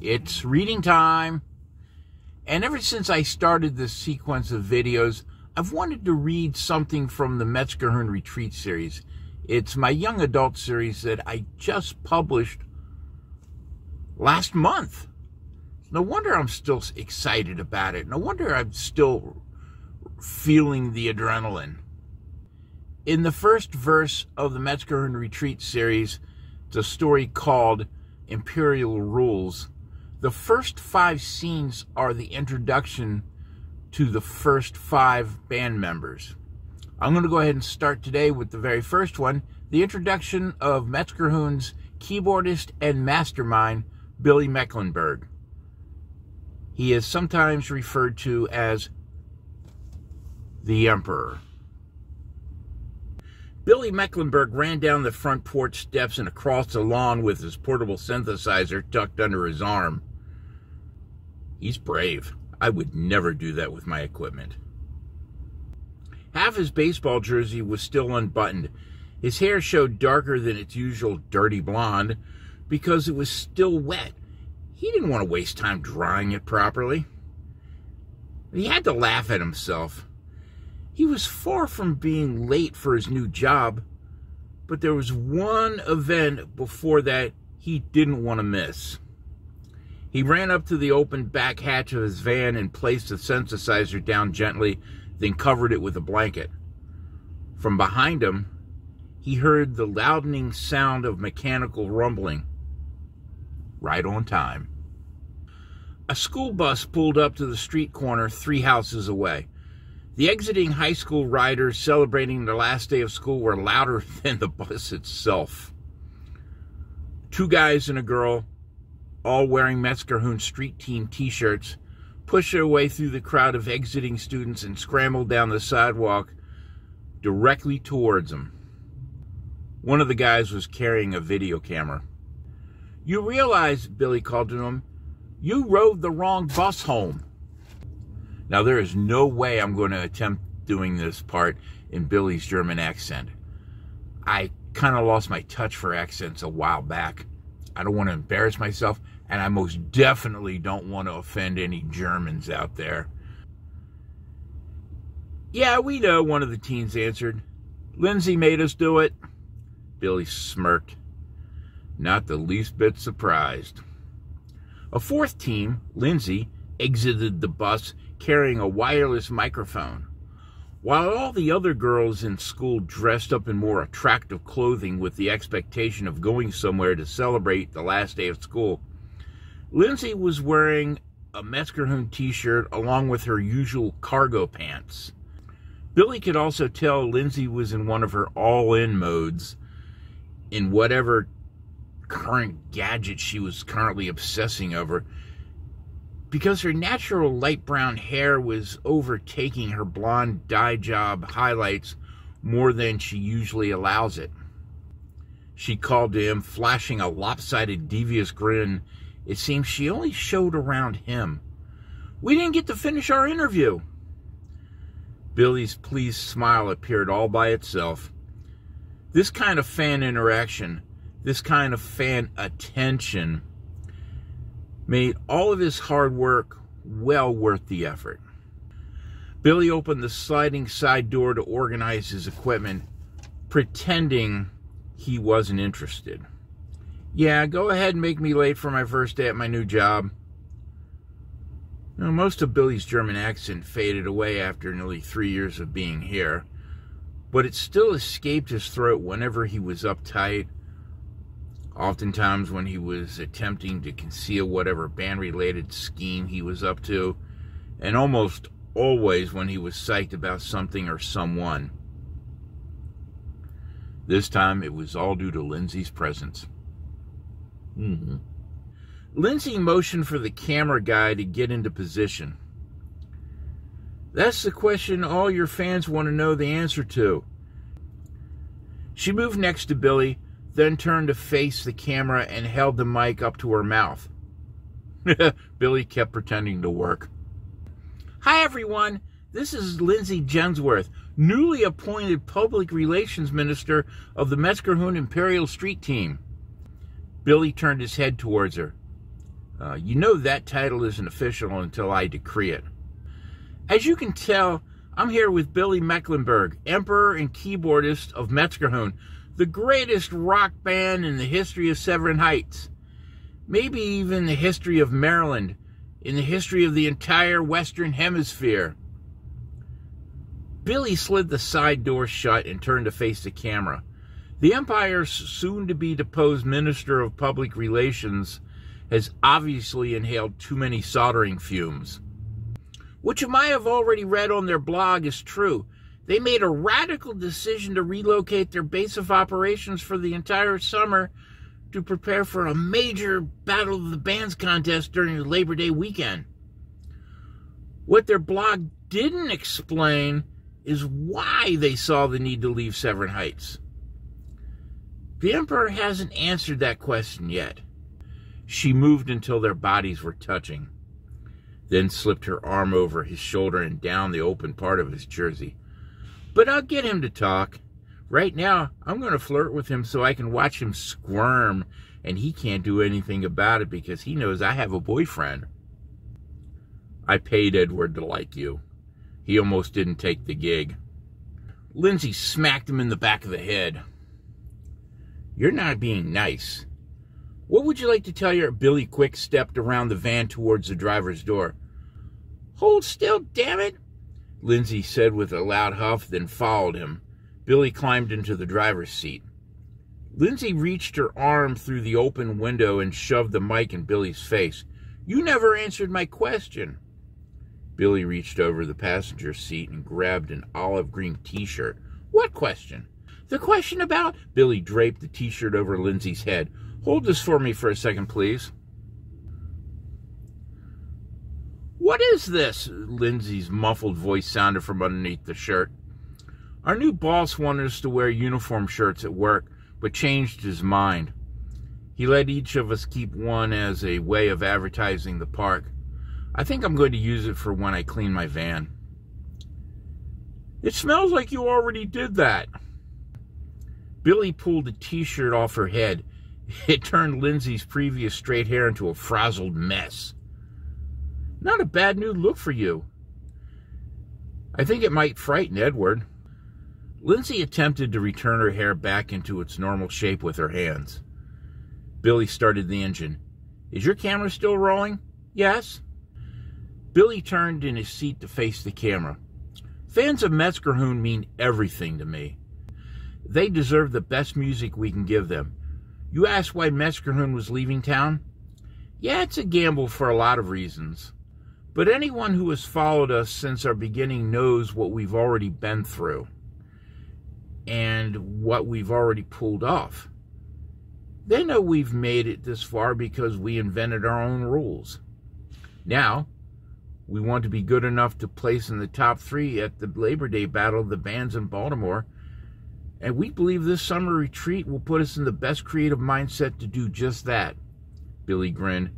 It's reading time, and ever since I started this sequence of videos, I've wanted to read something from the Metzgerhund Retreat series. It's my young adult series that I just published last month. No wonder I'm still excited about it. No wonder I'm still feeling the adrenaline. In the first verse of the Metzgerhund Retreat series, it's a story called Imperial Rules. The first 5 scenes are the introduction to the first 5 band members. I'm going to go ahead and start today with the very first one, the introduction of Metzgerhund's keyboardist and mastermind, Billy Mecklenburg. He is sometimes referred to as the Emperor. Billy Mecklenburg ran down the front porch steps and across the lawn with his portable synthesizer tucked under his arm. He's brave. I would never do that with my equipment. Half his baseball jersey was still unbuttoned. His hair showed darker than its usual dirty blonde because it was still wet. He didn't want to waste time drying it properly. He had to laugh at himself. He was far from being late for his new job, but there was one event before that he didn't want to miss. He ran up to the open back hatch of his van and placed the synthesizer down gently, then covered it with a blanket. From behind him, he heard the loudening sound of mechanical rumbling. Right on time. A school bus pulled up to the street corner 3 houses away. The exiting high school riders celebrating their last day of school were louder than the bus itself. 2 guys and a girl, all wearing Metzgerhund Street Team t-shirts, pushed their way through the crowd of exiting students and scrambled down the sidewalk directly towards them. One of the guys was carrying a video camera. "You realize," Billy called to him, "you rode the wrong bus home." Now, there is no way I'm going to attempt doing this part in Billy's German accent. I kind of lost my touch for accents a while back. I don't want to embarrass myself, and I most definitely don't want to offend any Germans out there. "Yeah, we know," one of the teens answered. "Lindsay made us do it." Billy smirked, not the least bit surprised. A 4th teen, Lindsay, exited the bus carrying a wireless microphone. While all the other girls in school dressed up in more attractive clothing with the expectation of going somewhere to celebrate the last day of school, Lindsay was wearing a Metzgerhund t-shirt along with her usual cargo pants. Billy could also tell Lindsay was in one of her all-in modes in whatever current gadget she was currently obsessing over, because her natural light brown hair was overtaking her blonde dye job highlights more than she usually allows it. She called to him, flashing a lopsided, devious grin. It seems she only showed around him. "We didn't get to finish our interview." Billy's pleased smile appeared all by itself. This kind of fan interaction, this kind of fan attention, made all of his hard work well worth the effort. Billy opened the sliding side door to organize his equipment, pretending he wasn't interested. "Yeah, go ahead and make me late for my first day at my new job." Now, most of Billy's German accent faded away after nearly 3 years of being here, but it still escaped his throat whenever he was uptight, oftentimes when he was attempting to conceal whatever band-related scheme he was up to, and almost always when he was psyched about something or someone. This time, it was all due to Lindsay's presence. Lindsay motioned for the camera guy to get into position. "That's the question all your fans want to know the answer to." She moved next to Billy, then turned to face the camera and held the mic up to her mouth. Billy kept pretending to work. "Hi, everyone. This is Lindsay Jensworth, newly appointed Public Relations Minister of the Metzgerhund Imperial Street Team." Billy turned his head towards her. You know that title isn't official until I decree it. As you can tell, I'm here with Billy Mecklenburg, Emperor and keyboardist of Metzgerhund, the greatest rock band in the history of Severn Heights. Maybe even the history of Maryland, in the history of the entire Western Hemisphere. Billy slid the side door shut and turned to face the camera. The Empire's soon-to-be deposed Minister of Public Relations has obviously inhaled too many soldering fumes. What you might have already read on their blog is true. They made a radical decision to relocate their base of operations for the entire summer to prepare for a major Battle of the Bands contest during the Labor Day weekend. What their blog didn't explain is why they saw the need to leave Severn Heights. The Emperor hasn't answered that question yet. She moved until their bodies were touching, then slipped her arm over his shoulder and down the open part of his jersey. But I'll get him to talk. Right now, I'm going to flirt with him so I can watch him squirm, and he can't do anything about it because he knows I have a boyfriend. I paid Edward to like you. He almost didn't take the gig. Lindsay smacked him in the back of the head. You're not being nice. What would you like to tell your... Billy quick stepped around the van towards the driver's door. Hold still, damn it, Lindsay said with a loud huff, then followed him. Billy climbed into the driver's seat. Lindsay reached her arm through the open window and shoved the mic in Billy's face. You never answered my question. Billy reached over the passenger seat and grabbed an olive green t-shirt. What question? The question about... Billy draped the t-shirt over Lindsay's head. Hold this for me for a second, please. What is this? Lindsay's muffled voice sounded from underneath the shirt. Our new boss wanted us to wear uniform shirts at work, but changed his mind. He let each of us keep one as a way of advertising the park. I think I'm going to use it for when I clean my van. It smells like you already did that. Billy pulled the t-shirt off her head. It turned Lindsay's previous straight hair into a frazzled mess. Not a bad new look for you. I think it might frighten Edward. Lindsay attempted to return her hair back into its normal shape with her hands. Billy started the engine. Is your camera still rolling? Yes. Billy turned in his seat to face the camera. Fans of Metzgerhund mean everything to me. They deserve the best music we can give them. You asked why Metzgerhund was leaving town? Yeah, it's a gamble for a lot of reasons. But anyone who has followed us since our beginning knows what we've already been through and what we've already pulled off. They know we've made it this far because we invented our own rules. Now, we want to be good enough to place in the top 3 at the Labor Day Battle of the Bands in Baltimore, and we believe this summer retreat will put us in the best creative mindset to do just that. Billy grinned.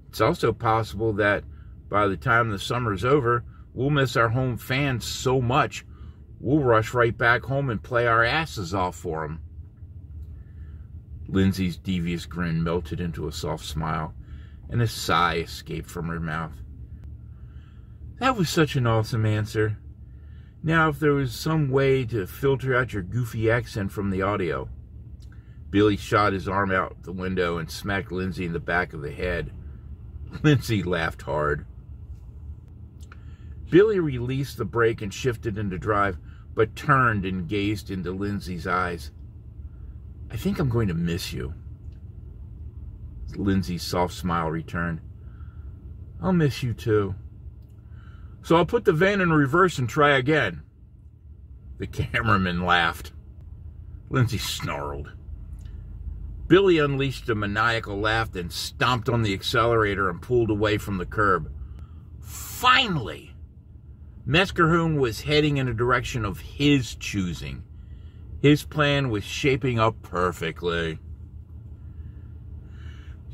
It's also possible that by the time the summer's over, we'll miss our home fans so much, we'll rush right back home and play our asses off for them. Lindsay's devious grin melted into a soft smile, and a sigh escaped from her mouth. That was such an awesome answer. Now, if there was some way to filter out your goofy accent from the audio. Billy shot his arm out the window and smacked Lindsay in the back of the head. Lindsay laughed hard. Billy released the brake and shifted into drive, but turned and gazed into Lindsay's eyes. I think I'm going to miss you. Lindsay's soft smile returned. I'll miss you too. So I'll put the van in reverse and try again. The cameraman laughed. Lindsay snarled. Billy unleashed a maniacal laugh, then stomped on the accelerator and pulled away from the curb. Finally! Metzgerhund was heading in a direction of his choosing. His plan was shaping up perfectly.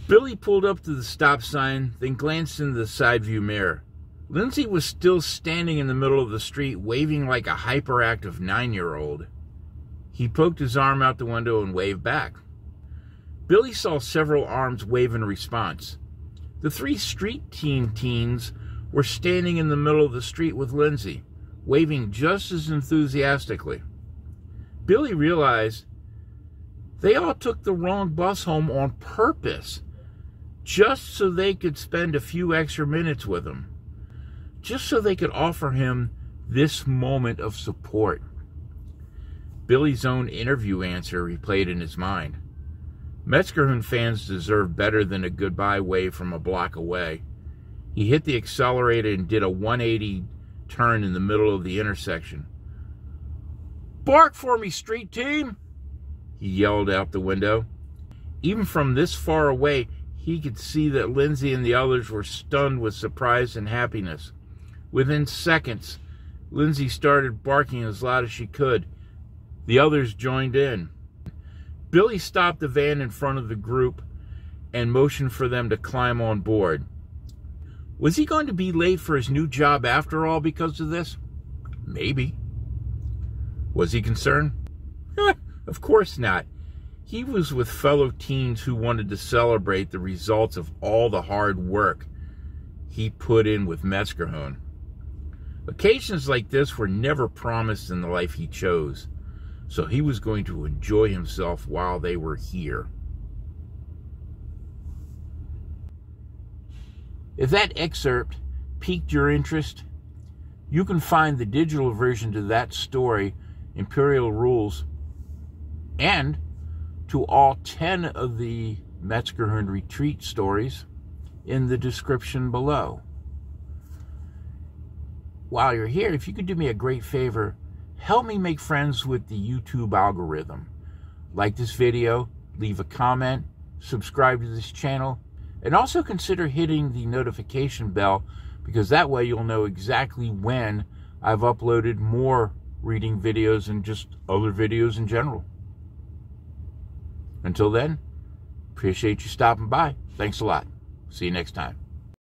Billy pulled up to the stop sign, then glanced into the side view mirror. Lindsay was still standing in the middle of the street, waving like a hyperactive 9-year-old. He poked his arm out the window and waved back. Billy saw several arms wave in response. The 3 street team teens were standing in the middle of the street with Lindsay, waving just as enthusiastically. Billy realized they all took the wrong bus home on purpose, just so they could spend a few extra minutes with him, just so they could offer him this moment of support. Billy's own interview answer replayed in his mind. Metzgerhund fans deserve better than a goodbye wave from a block away. He hit the accelerator and did a 180 turn in the middle of the intersection. "Bark for me, street team!" he yelled out the window. Even from this far away, he could see that Lindsay and the others were stunned with surprise and happiness. Within seconds, Lindsay started barking as loud as she could. The others joined in. Billy stopped the van in front of the group and motioned for them to climb on board. Was he going to be late for his new job after all because of this? Maybe. Was he concerned? Of course not. He was with fellow teens who wanted to celebrate the results of all the hard work he put in with Metzgerhund. Occasions like this were never promised in the life he chose, so he was going to enjoy himself while they were here. If that excerpt piqued your interest, you can find the digital version to that story, Imperial Rules, and to all 10 of the Metzgerhund Retreat stories in the description below. While you're here, if you could do me a great favor, help me make friends with the YouTube algorithm. Like this video, leave a comment, subscribe to this channel, and also consider hitting the notification bell, because that way you'll know exactly when I've uploaded more reading videos and just other videos in general. Until then, appreciate you stopping by. Thanks a lot. See you next time.